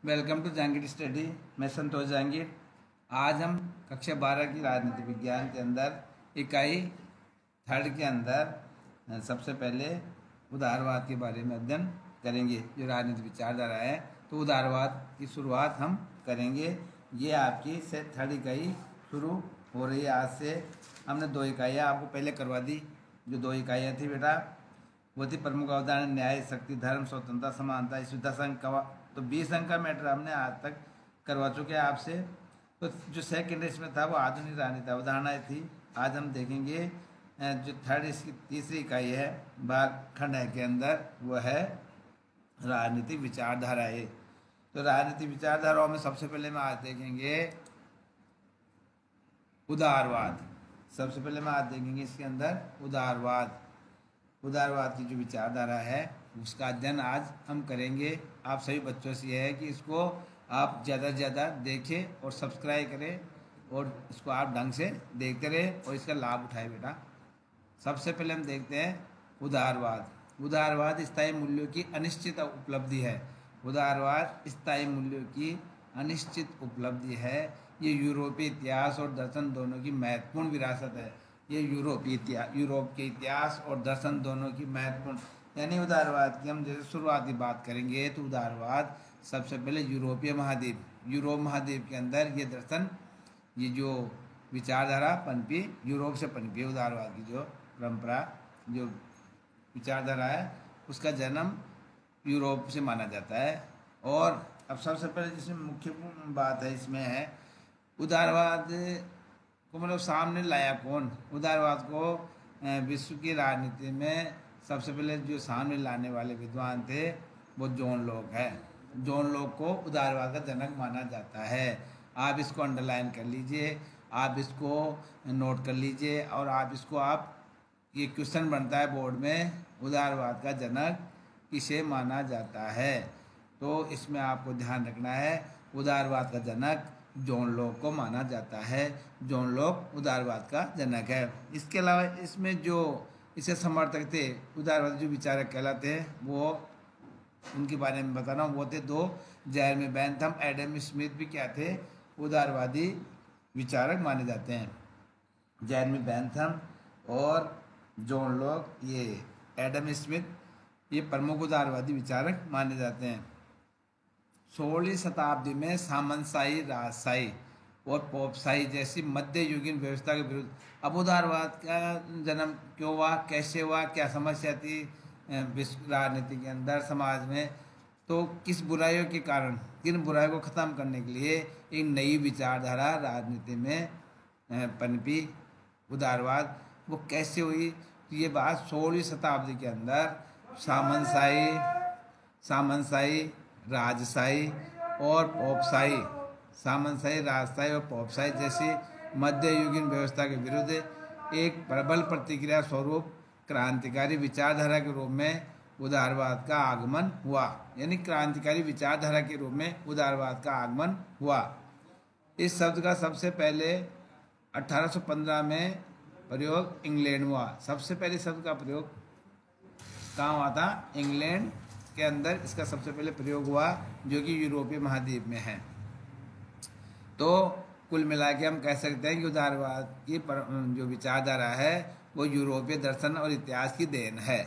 Welcome to Jahangir study. मैं संतोष जहांगीर। आज हम कक्षा 12 की राजनीति विज्ञान के अंदर इकाई थर्ड के अंदर सबसे पहले उदारवाद के बारे में अध्ययन करेंगे। जो राजनीति विचारधारा है, तो उदारवाद की शुरुआत हम करेंगे। ये आपकी से थर्ड इकाई शुरू हो रही है आज से। हमने 2 इकाइयाँ आपको पहले करवा दी। जो 2 इकाइयाँ थी बेटा, वो थी प्रमुख अवधारणा, न्याय, शक्ति, धर्म, स्वतंत्रता, समानता। इस 10 अंक का, तो 20 अंक का मैटर हमने आज तक करवा चुके हैं आपसे। तो जो सेकंड इसमें था वो आधुनिक राजनीति अवधारणाएं थी। आज हम देखेंगे जो थर्ड इसकी तीसरी इकाई है भाग खंड है के अंदर, वो है राजनीतिक विचारधाराएं। तो राजनीतिक विचारधाराओं में सबसे पहले हम आज देखेंगे उदारवाद। सबसे पहले हम आज देखेंगे इसके अंदर उदारवाद। उदारवाद की जो विचारधारा है उसका अध्ययन आज हम करेंगे। आप सभी बच्चों से यह है कि इसको आप ज़्यादा से ज़्यादा देखें और सब्सक्राइब करें, और इसको आप ढंग से देखते रहें और इसका लाभ उठाएं बेटा। सबसे पहले हम देखते हैं उदारवाद। उदारवाद स्थायी मूल्यों की अनिश्चित उपलब्धि है। उदारवाद स्थायी मूल्यों की अनिश्चित उपलब्धि है। ये यूरोपीय इतिहास और दर्शन दोनों की महत्वपूर्ण विरासत है। ये यूरोप के इतिहास और दर्शन दोनों की महत्वपूर्ण, यानी उदारवाद की हम जैसे शुरुआती बात करेंगे तो उदारवाद सबसे पहले यूरोप महाद्वीप के अंदर ये दर्शन, ये जो विचारधारा पनपी, यूरोप से पनपी। उदारवाद की जो परंपरा, जो विचारधारा है, उसका जन्म यूरोप से माना जाता है। और अब सबसे पहले जिसमें मुख्य बात है इसमें है उदारवाद को मतलब सामने लाया कौन। उदारवाद को विश्व की राजनीति में सबसे पहले जो सामने लाने वाले विद्वान थे वो जॉन लॉक है। जॉन लॉक को उदारवाद का जनक माना जाता है। आप इसको अंडरलाइन कर लीजिए, आप इसको नोट कर लीजिए, और आप इसको ये क्वेश्चन बनता है बोर्ड में, उदारवाद का जनक किसे माना जाता है। तो इसमें आपको ध्यान रखना है, उदारवाद का जनक जॉन लॉक को माना जाता है। जॉन लॉक उदारवाद का जनक है। इसके अलावा इसमें जो इसे समर्थक थे, उदारवाद जो विचारक कहलाते हैं, वो उनके बारे में बता रहा हूँ। वो थे 2, जेरेमी बेंथम, एडम स्मिथ भी क्या थे, उदारवादी विचारक माने जाते हैं। जेरेमी बेंथम और जॉन लॉक, ये एडम स्मिथ, ये प्रमुख उदारवादी विचारक माने जाते हैं। 16वीं शताब्दी में सामंतशाही, राजशाही और पोपशाही जैसी मध्य युगीन व्यवस्था के विरुद्ध अब उदारवाद का जन्म क्यों हुआ, कैसे हुआ, क्या समस्या थी विश्व राजनीति के अंदर, समाज में, तो किस बुराइयों के कारण, किन बुराइयों को ख़त्म करने के लिए एक नई विचारधारा राजनीति में पनपी, उदारवाद, वो कैसे हुई। तो ये बात 16वीं शताब्दी के अंदर सामंतशाही, राजशाही और पोपशाही, सामंतशाही, राजशाही और पोपशाही जैसी मध्ययुगीन व्यवस्था के विरुद्ध एक प्रबल प्रतिक्रिया स्वरूप क्रांतिकारी विचारधारा के रूप में उदारवाद का आगमन हुआ। यानी क्रांतिकारी विचारधारा के रूप में उदारवाद का आगमन हुआ। इस शब्द का सबसे पहले 1815 में प्रयोग इंग्लैंड में हुआ। सबसे पहले शब्द का प्रयोग कहाँ हुआ था? इंग्लैंड के अंदर इसका सबसे पहले प्रयोग हुआ, जो कि यूरोपीय महाद्वीप में है। तो कुल मिला के हम कह सकते हैं कि उदारवाद की जो विचारधारा है वो यूरोपीय दर्शन और इतिहास की देन है।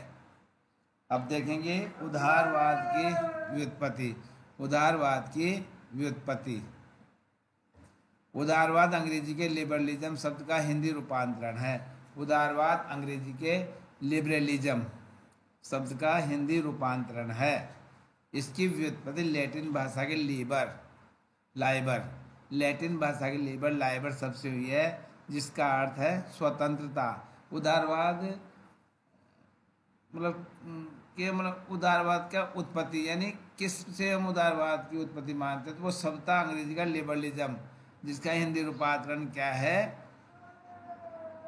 अब देखेंगे उदारवाद की व्युत्पत्ति। उदारवाद की व्युत्पत्ति, उदारवाद अंग्रेजी के लिबरलिज्म शब्द का हिंदी रूपांतरण है। उदारवाद अंग्रेजी के लिबरलिज्म शब्द का हिंदी रूपांतरण है। इसकी व्युत्पत्ति लैटिन भाषा के लैटिन भाषा के लाइबर शब्द से हुई है, जिसका अर्थ है स्वतंत्रता। उदारवाद मतलब उदारवाद का उत्पत्ति, यानी किस से हम उदारवाद की उत्पत्ति मानते हैं, तो वो शब्द था अंग्रेजी का लिबरलिज्म, जिसका हिंदी रूपांतरण क्या है?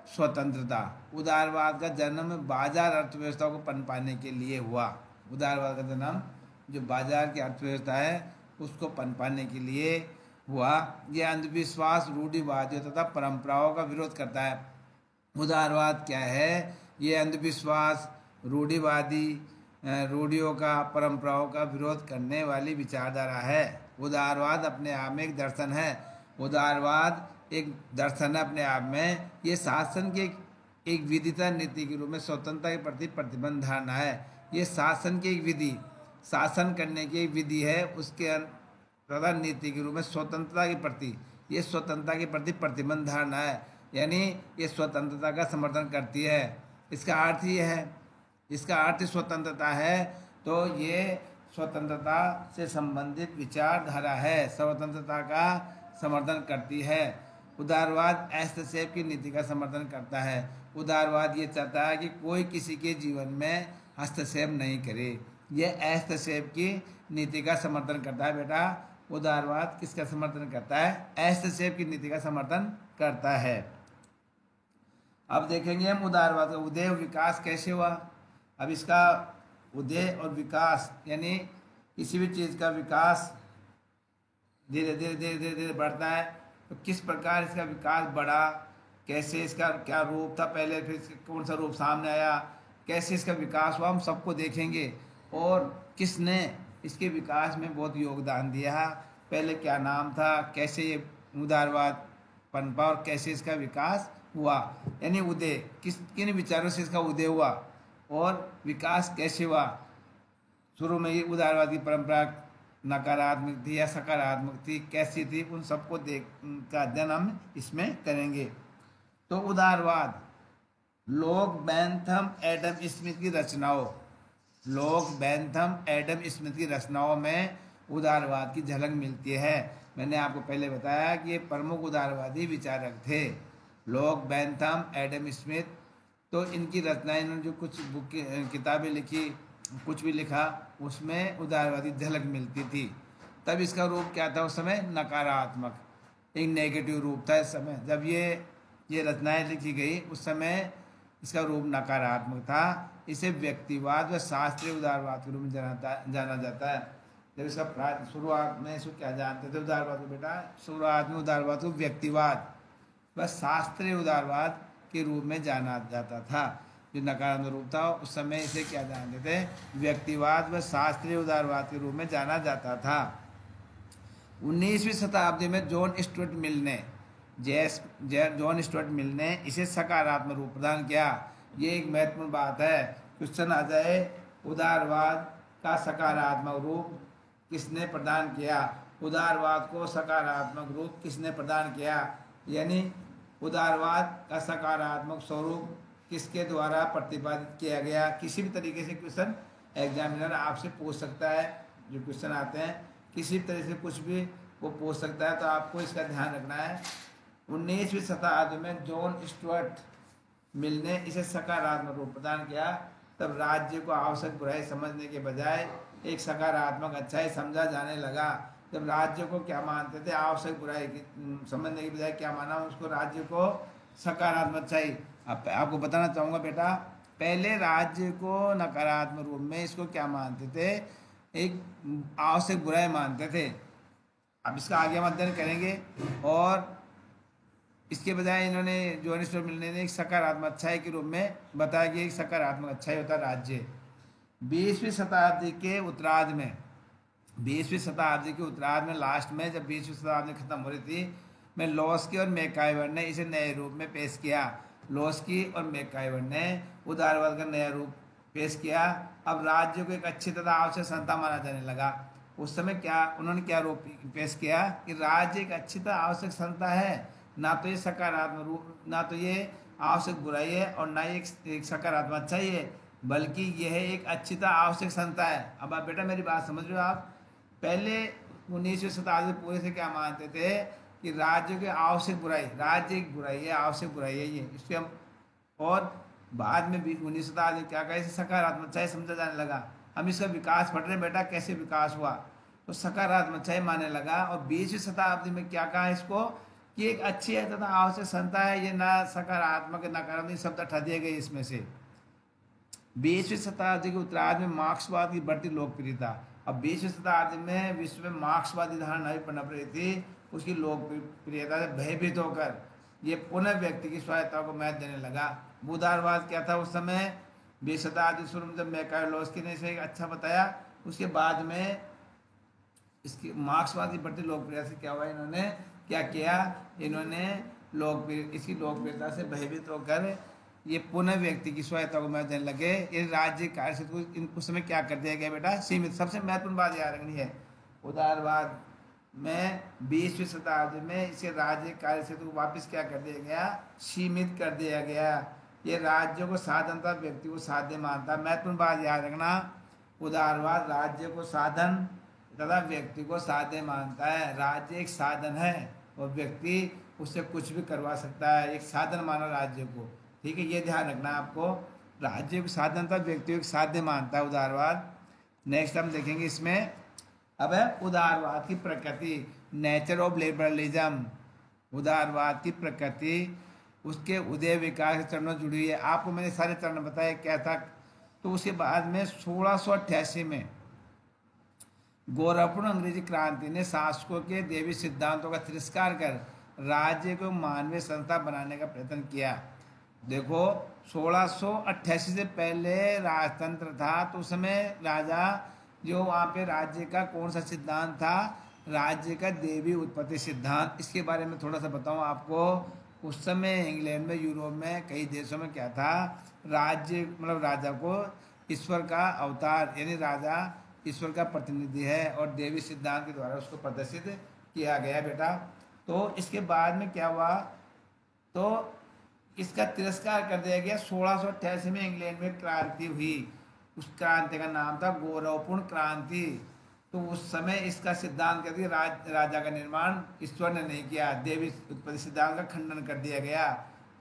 स्वतंत्रता। उदारवाद का जन्म बाजार अर्थव्यवस्था को पनपाने के लिए हुआ। उदारवाद का जन्म जो बाजार की अर्थव्यवस्था है उसको पनपाने के लिए हुआ। यह अंधविश्वास, रूढ़िवादियों तथा परंपराओं का विरोध करता है। उदारवाद क्या है? ये अंधविश्वास, रूढ़िवादी रूढ़ियों का, परंपराओं का विरोध करने वाली विचारधारा है। उदारवाद अपने आप में एक दर्शन है। उदारवाद एक दर्शन है अपने आप में। ये शासन की एक विधिता नीति के रूप में स्वतंत्रता के प्रति प्रतिबंध धारणा है। ये शासन की एक विधि, शासन करने की एक विधि है, उसके तथा नीति के रूप में स्वतंत्रता के प्रति, ये स्वतंत्रता के प्रति प्रतिबंध धारणा है, यानी ये स्वतंत्रता का समर्थन करती है। इसका अर्थ ये है, इसका अर्थ स्वतंत्रता है, तो ये स्वतंत्रता से संबंधित विचारधारा है, स्वतंत्रता का समर्थन करती है। उदारवाद हस्तक्षेप की नीति का समर्थन करता है। उदारवाद ये चाहता है कि कोई किसी के जीवन में हस्तक्षेप नहीं करे। यह हस्तक्षेप की नीति का समर्थन करता है। बेटा, उदारवाद किसका समर्थन करता है? हस्तक्षेप की नीति का समर्थन करता है। अब देखेंगे हम उदारवाद का उदय और विकास कैसे हुआ। अब इसका उदय और विकास यानी किसी भी चीज़ का विकास धीरे धीरे धीरे धीरे धीरे बढ़ता है, तो किस प्रकार इसका विकास बढ़ा, कैसे इसका क्या रूप था पहले, फिर कौन सा रूप सामने आया, कैसे इसका विकास हुआ, हम सबको देखेंगे। और किसने इसके विकास में बहुत योगदान दिया, पहले क्या नाम था, कैसे ये उदारवाद पनपा और कैसे इसका विकास हुआ, यानी उदय किन विचारों से इसका उदय हुआ और विकास कैसे हुआ। शुरू में ये उदारवाद की परंपरा नकारात्मक थी या सकारात्मक थी, कैसी थी, उन सबको देख का अध्ययन हम इसमें करेंगे। तो उदारवाद लॉक बेंथम एडम स्मिथ की रचनाओं, लॉक बेंथम एडम स्मिथ की रचनाओं में उदारवाद की झलक मिलती है। मैंने आपको पहले बताया कि ये प्रमुख उदारवादी विचारक थे, लॉक बेंथम एडम स्मिथ। तो इनकी रचनाएं, इन्होंने जो कुछ बुक किताबें लिखी, कुछ भी लिखा, उसमें उदारवादी झलक मिलती थी। तब इसका रूप क्या था उस समय? नकारात्मक, एक नेगेटिव रूप था। इस समय जब ये रचनाएं लिखी गई उस समय इसका रूप नकारात्मक था। इसे व्यक्तिवाद व शास्त्रीय उदारवाद के रूप में जाना जाता है। जब इसका शुरुआत में इसको क्या जानते थे उदारवाद को? बेटा, शुरुआत में उदारवाद को व्यक्तिवाद व शास्त्रीय उदारवाद के रूप में जाना जाता था। जो नकारात्मक रूप था उस समय इसे क्या जानते थे? व्यक्तिवाद व शास्त्रीय उदारवाद के रूप में जाना जाता था। 19वीं शताब्दी में जॉन स्टुअर्ट मिल ने इसे सकारात्मक रूप प्रदान किया। ये एक महत्वपूर्ण बात है। क्वेश्चन आ जाए, उदारवाद का सकारात्मक रूप किसने प्रदान किया? उदारवाद को सकारात्मक रूप किसने प्रदान किया, यानी उदारवाद का सकारात्मक स्वरूप किसके द्वारा प्रतिपादित किया गया? किसी भी तरीके से क्वेश्चन एग्जामिनर आपसे पूछ सकता है। जो क्वेश्चन आते हैं किसी भी तरह से कुछ भी वो पूछ सकता है, तो आपको इसका ध्यान रखना है। 19वीं शताब्दी में जॉन स्टुअर्ट मिल ने इसे सकारात्मक रूप प्रदान किया। तब राज्य को आवश्यक बुराई समझने के बजाय एक सकारात्मक अच्छाई समझा जाने लगा। जब राज्य को क्या मानते थे? आवश्यक बुराई समझने के बजाय क्या माना उसको? राज्य को सकारात्मक अच्छाई। आपको बताना चाहूँगा बेटा, पहले राज्य को नकारात्मक रूप में इसको क्या मानते थे? एक आवश्यक बुराई मानते थे। अब इसका आगे हम अध्ययन करेंगे। और इसके बजाय इन्होंने जॉन स्टुअर्ट मिल ने एक सकारात्मक अच्छाई के रूप में बताया कि एक सकारात्मक अच्छाई होता राज्य। 20वीं शताब्दी के उत्तरार्ध में लास्ट में, जब 20वीं शताब्दी खत्म हो रही थी, में लॉस्की और मैकाइवर ने इसे नए रूप में पेश किया। लॉस्की और मैकाइवर ने उदारवाद का नया रूप पेश किया। अब राज्य को एक अच्छी तथा आवश्यक संस्था माना जाने लगा। उस समय उन्होंने क्या रूप पेश किया कि राज्य एक अच्छी तथा आवश्यक संस्था है, ना तो ये सकारात्मक रूप, ना तो ये आवश्यक बुराई है और ना ही एक सकारात्मक अच्छाई है, बल्कि यह एक अच्छी तथा आवश्यक संस्था है। अब आप बेटा मेरी बात समझ रहे हो? आप पहले 19वीं शताब्दी पूरे से क्या मानते थे कि राज्य की आवश्यक बुराई, राज्य एक बुराई है, आवश्यक बुराई है ये, इससे हम, और बाद में 19वीं शताब्दी क्या कहा, इसे सकारात्मक अच्छाई समझा जाने लगा। हम इसका विकास पढ़ रहे बेटा, कैसे विकास हुआ, तो सकारात्मक अच्छाई मानने लगा। और 20वीं शताब्दी में क्या कहा इसको कि एक अच्छी है तथा आवश्यक संस्था है। ये ना सकारात्मक नकारात्मक शब्द हटा दिए गए इसमें से। 20वीं शताब्दी के उत्तरार्ध में मार्क्सवाद की बढ़ती लोकप्रियता। अब 20वीं शताब्दी में विश्व में मार्क्सवादी धारणा भी पनप रही थी। उसकी लोकप्रियता से भयभीत होकर ये पुनः व्यक्ति की स्वायत्ता को महत्व देने लगा। उदारवाद क्या था उस समय? 20 शताब्दी शुरू में जब मैकाइलोस्की ने इसे अच्छा बताया, उसके बाद में इसकी मार्क्सवादी प्रति लोकप्रियता से क्या हुआ, इन्होंने क्या किया, इन्होंने इसकी लोकप्रियता से भयभीत होकर ये पुनः व्यक्ति की स्वायत्ता को महत्व देने लगे। इस राज्य कार्य क्षेत्र को उस समय क्या कर दिया गया बेटा, सीमित। सबसे महत्वपूर्ण बात याद रखनी है, उदारवाद में 20वीं शताब्दी में इसे राज्य कार्य क्षेत्र को वापस क्या कर दिया गया, सीमित कर दिया गया। ये राज्य को साधन था, व्यक्ति को साध्य मानता। महत्वपूर्ण बात याद रखना, उदारवाद राज्य को साधन तथा व्यक्ति को साध्य मानता है। राज्य एक साधन है और व्यक्ति उससे कुछ भी करवा सकता है, एक साधन माना राज्य को। ठीक है, ये ध्यान रखना आपको, राज्य को साधन था, व्यक्ति को साध्य मानता है उदारवाद। नेक्स्ट हम देखेंगे इसमें, अब है उदारवाद की प्रकृति, नेचर ऑफ लिबरलिज्म। उदारवाद की प्रकृति उसके उदय विकास के चरणों से जुड़ी हुई है। आपको मैंने सारे चरण बताए क्या था। तो उसके बाद में 1688 में गौरवपूर्ण अंग्रेजी क्रांति ने शासकों के देवी सिद्धांतों का तिरस्कार कर राज्य को मानवीय संस्था बनाने का प्रयत्न किया। देखो 1688 से पहले राजतंत्र था, तो उस समय राजा जो वहाँ पे राज्य का कौन सा सिद्धांत था, राज्य का देवी उत्पत्ति सिद्धांत। इसके बारे में थोड़ा सा बताऊँ आपको। उस समय इंग्लैंड में, यूरोप में कई देशों में क्या था, राज्य मतलब राजा को ईश्वर का अवतार, यानी राजा ईश्वर का प्रतिनिधि है और देवी सिद्धांत के द्वारा उसको प्रदर्शित किया गया बेटा। तो इसके बाद में क्या हुआ, तो इसका तिरस्कार कर दिया गया। 1688 में इंग्लैंड में क्रांति हुई, उस क्रांति का नाम था गौरवपूर्ण क्रांति। तो उस समय इसका सिद्धांत कर दिया, राजा का निर्माण ईश्वर ने नहीं किया, देवी उत्पत्ति सिद्धांत का खंडन कर दिया गया।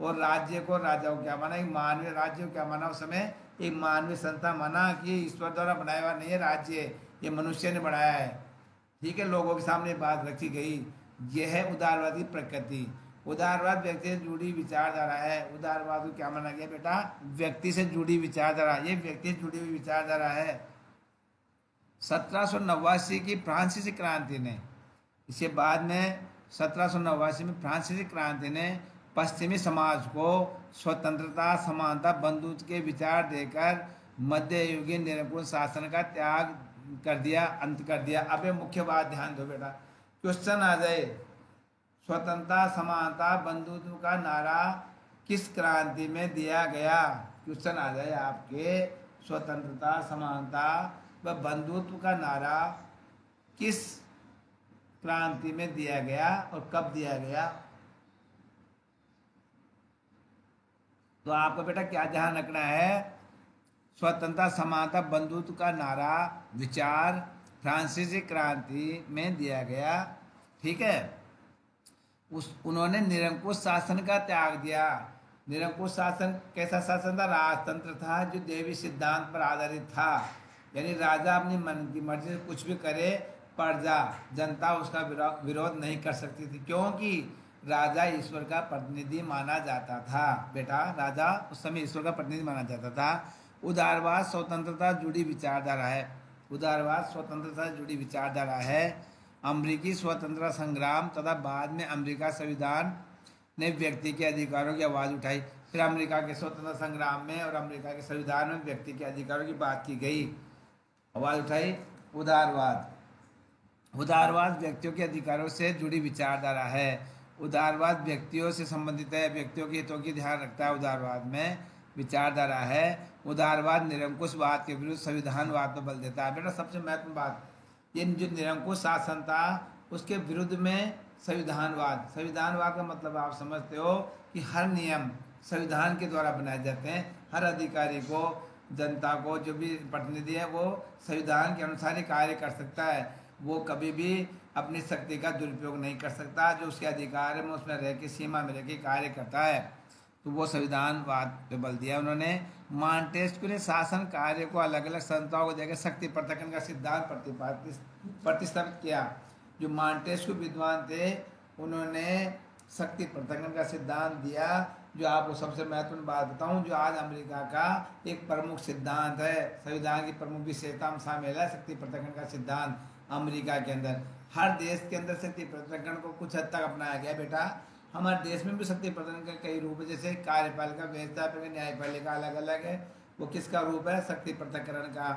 और राज्य को, राजा को क्या माना, एक मानवीय राज्य को क्या माना, उस समय एक मानवीय संस्था माना कि ईश्वर द्वारा बनाया हुआ नहीं है राज्य, ये मनुष्य ने बनाया है। ठीक है, लोगों के सामने बात रखी गई। यह है उदारवादी प्रकृति। उदारवाद व्यक्ति से जुड़ी विचारधारा है। उदारवाद को क्या माना गया बेटा, व्यक्ति से जुड़ी विचारधारा, ये व्यक्ति से जुड़ी हुई विचारधारा है। 1789 की फ्रांसीसी क्रांति ने, इसके बाद में 1789 में फ्रांसीसी क्रांति ने पश्चिमी समाज को स्वतंत्रता, समानता, बंधुत्व के विचार देकर मध्ययुगीन निरंकुश शासन का त्याग कर दिया, अंत कर दिया। अब ये मुख्य बात ध्यान दो बेटा, क्वेश्चन आ जाए, स्वतंत्रता, समानता, बंधुत्व का नारा किस क्रांति में दिया गया। क्वेश्चन आ जाए आपके, स्वतंत्रता, समानता व बंधुत्व का नारा किस क्रांति में दिया गया और कब दिया गया। तो आपको बेटा क्या ध्यान रखना है, स्वतंत्रता, समानता, बंधुत्व का नारा, विचार फ्रांसीसी क्रांति में दिया गया। ठीक है, उन्होंने निरंकुश शासन का त्याग दिया। निरंकुश शासन कैसा शासन था, राजतंत्र था जो देवी सिद्धांत पर आधारित था, यानी राजा अपनी मन की मर्जी से कुछ भी करे, प्रजा जनता उसका विरोध नहीं कर सकती थी, क्योंकि राजा ईश्वर का प्रतिनिधि माना जाता था। बेटा राजा उस समय ईश्वर का प्रतिनिधि माना जाता था। उदारवाद स्वतंत्रता जुड़ी विचारधारा है। उदारवाद स्वतंत्रता से जुड़ी विचारधारा है। अमेरिकी स्वतंत्रता संग्राम तथा बाद में अमेरिका संविधान ने व्यक्ति के अधिकारों की आवाज़ उठाई। फिर अमेरिका के स्वतंत्रता संग्राम में और अमेरिका के संविधान में व्यक्ति के अधिकारों की बात की गई, आवाज़ उठाई। उदारवाद, उदारवाद व्यक्तियों के अधिकारों से जुड़ी विचारधारा है। उदारवाद व्यक्तियों से संबंधित है, व्यक्तियों के हितों की ध्यान रखता है। उदारवाद में विचारधारा है। उदारवाद निरंकुशवाद के विरुद्ध संविधानवाद पर बल देता है। बेटा सबसे महत्वपूर्ण बात, ये जो निरंकुश शासन था उसके विरुद्ध में संविधानवाद। संविधानवाद का मतलब आप समझते हो कि हर नियम संविधान के द्वारा बनाए जाते हैं। हर अधिकारी को, जनता को, जो भी प्रतिनिधि है वो संविधान के अनुसार ही कार्य कर सकता है। वो कभी भी अपनी शक्ति का दुरुपयोग नहीं कर सकता। जो उसके अधिकार है उसमें रह के, सीमा में रह के कार्य करता है। तो वो संविधानवाद पे बल दिया उन्होंने। मॉन्टेस्क्यू ने शासन कार्य को अलग अलग संस्थाओं को देकर शक्ति पृथक्करण का सिद्धांत प्रतिस्थापित किया। जो मॉन्टेस्क्यू विद्वान थे उन्होंने शक्ति पृथक्करण का सिद्धांत दिया। जो आपको सबसे महत्वपूर्ण बात बताऊं, जो आज अमेरिका का एक प्रमुख सिद्धांत है, संविधान की प्रमुख विशेषता में शामिल है शक्ति पृथक्करण का सिद्धांत। अमेरिका के अंदर, हर देश के अंदर शक्ति पृथक्करण को कुछ हद तक अपनाया गया। बेटा हमारे देश में भी शक्ति पृथक्करण के कई रूप है, जैसे कार्यपालिका, व्यवस्थापिका, न्यायपालिका अलग अलग है। वो किसका रूप है? शक्ति पृथक्करण का।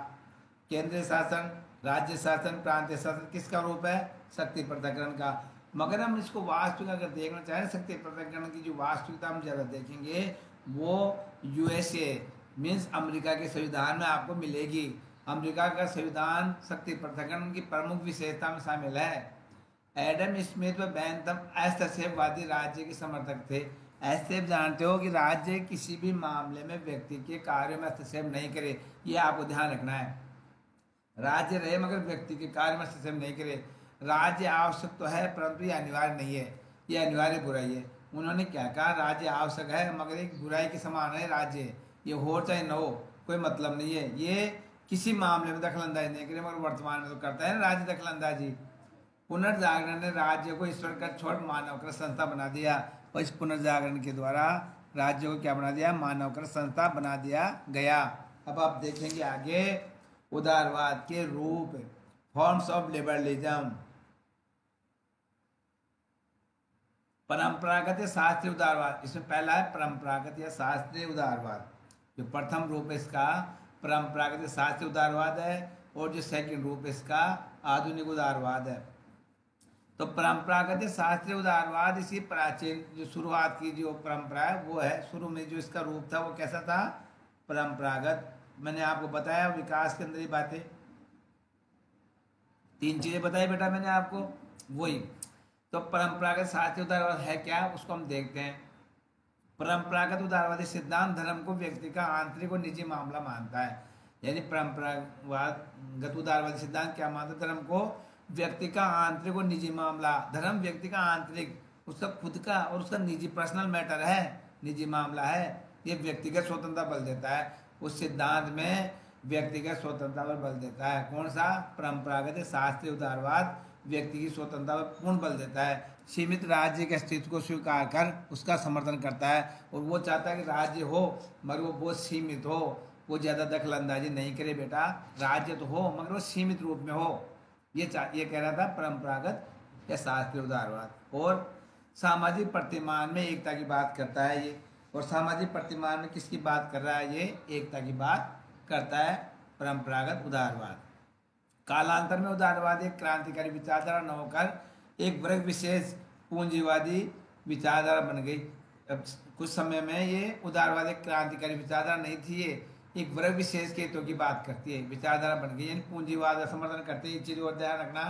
केंद्रीय शासन, राज्य शासन, प्रांतीय शासन किसका रूप है? शक्ति पृथक्करण का। मगर हम इसको वास्तविक अगर देखना चाहें, शक्ति पृथक्करण की जो वास्तविकता हम ज़्यादा देखेंगे वो यूएसए मीन्स अमेरिका के संविधान में आपको मिलेगी। अमेरिका का संविधान शक्ति पृथक्करण की प्रमुख विशेषता में शामिल है। एडम स्मिथ व बेंथम हस्तक्षेपवादी राज्य के समर्थक थे। ऐसे जानते हो कि राज्य किसी भी मामले में व्यक्ति के कार्य में हस्तक्षेप नहीं करे, ये आपको ध्यान रखना है। राज्य रहे मगर व्यक्ति के कार्य में हस्तक्षेप नहीं करे। राज्य आवश्यक तो है परंतु ये अनिवार्य नहीं है, ये अनिवार्य बुराई है। उन्होंने क्या कहा? राज्य आवश्यक है मगर एक बुराई के समान है राज्य, ये हो चाहे न हो कोई मतलब नहीं है। ये किसी मामले में दखल अंदाजी नहीं करे, मगर वर्तमान में तो करता है ना राज्य दखल अंदाजी। पुनर्जागरण ने राज्य को ईश्वर का छोड़ मानवकृत संस्था बना दिया, और इस पुनर्जागरण के द्वारा राज्य को क्या बना दिया? मानवकृत संस्था बना दिया गया। अब आप देखेंगे आगे उदारवाद के रूप, फॉर्म्स ऑफ लिबरलिज्म। परंपरागत या शास्त्रीय उदारवाद, इसमें पहला है परंपरागत या शास्त्रीय उदारवाद। जो प्रथम रूप इसका परंपरागत या शास्त्रीय उदारवाद है, और जो सेकंड रूप इसका आधुनिक उदारवाद है। तो परंपरागत या शास्त्रीय उदारवाद इसी प्राचीन जो शुरुआत की जो परंपरा है वो है। शुरू में जो इसका रूप था वो कैसा था? परंपरागत। मैंने आपको बताया विकास के अंदर ही बातें, 3 चीजें बताई बेटा मैंने आपको, वही। तो परंपरागत शास्त्रीय उदारवाद है क्या, उसको हम देखते हैं। परंपरागत उदारवादी सिद्धांत धर्म को व्यक्ति का आंतरिक और निजी मामला मानता है। यानी परंपरागत उदारवादी सिद्धांत क्या मानता है? धर्म को व्यक्ति का आंतरिक और निजी मामला। धर्म व्यक्ति का आंतरिक, उसका खुद का और उसका निजी पर्सनल मैटर है, निजी मामला है। ये व्यक्तिगत स्वतंत्रता बल देता है। उस सिद्धांत में व्यक्तिगत स्वतंत्रता पर बल देता है। कौन सा? परंपरागत शास्त्रीय उदारवाद व्यक्ति की स्वतंत्रता पर पूर्ण बल देता है। सीमित राज्य के अस्तित्व को स्वीकार कर उसका समर्थन करता है, और वो चाहता है कि राज्य हो मगर वो बहुत सीमित हो, वो ज़्यादा दखल अंदाजी नहीं करे बेटा। राज्य तो हो मगर वो सीमित रूप में हो, ये कह रहा था परंपरागत या शास्त्रीय उदारवाद। और सामाजिक प्रतिमान में एकता की बात करता है ये। और सामाजिक प्रतिमान में किसकी बात कर रहा है? ये एकता की बात करता है परंपरागत उदारवाद। कालांतर में उदारवाद एक क्रांतिकारी विचारधारा न होकर एक वर्ग विशेष पूंजीवादी विचारधारा बन गई। अब कुछ समय में ये उदारवाद एक क्रांतिकारी विचारधारा नहीं थी, ये एक वर्ग विशेष के हितों की बात करती है, विचारधारा बन गई। यानी पूंजीवाद का समर्थन करते हैं। एक चीज और ध्यान रखना,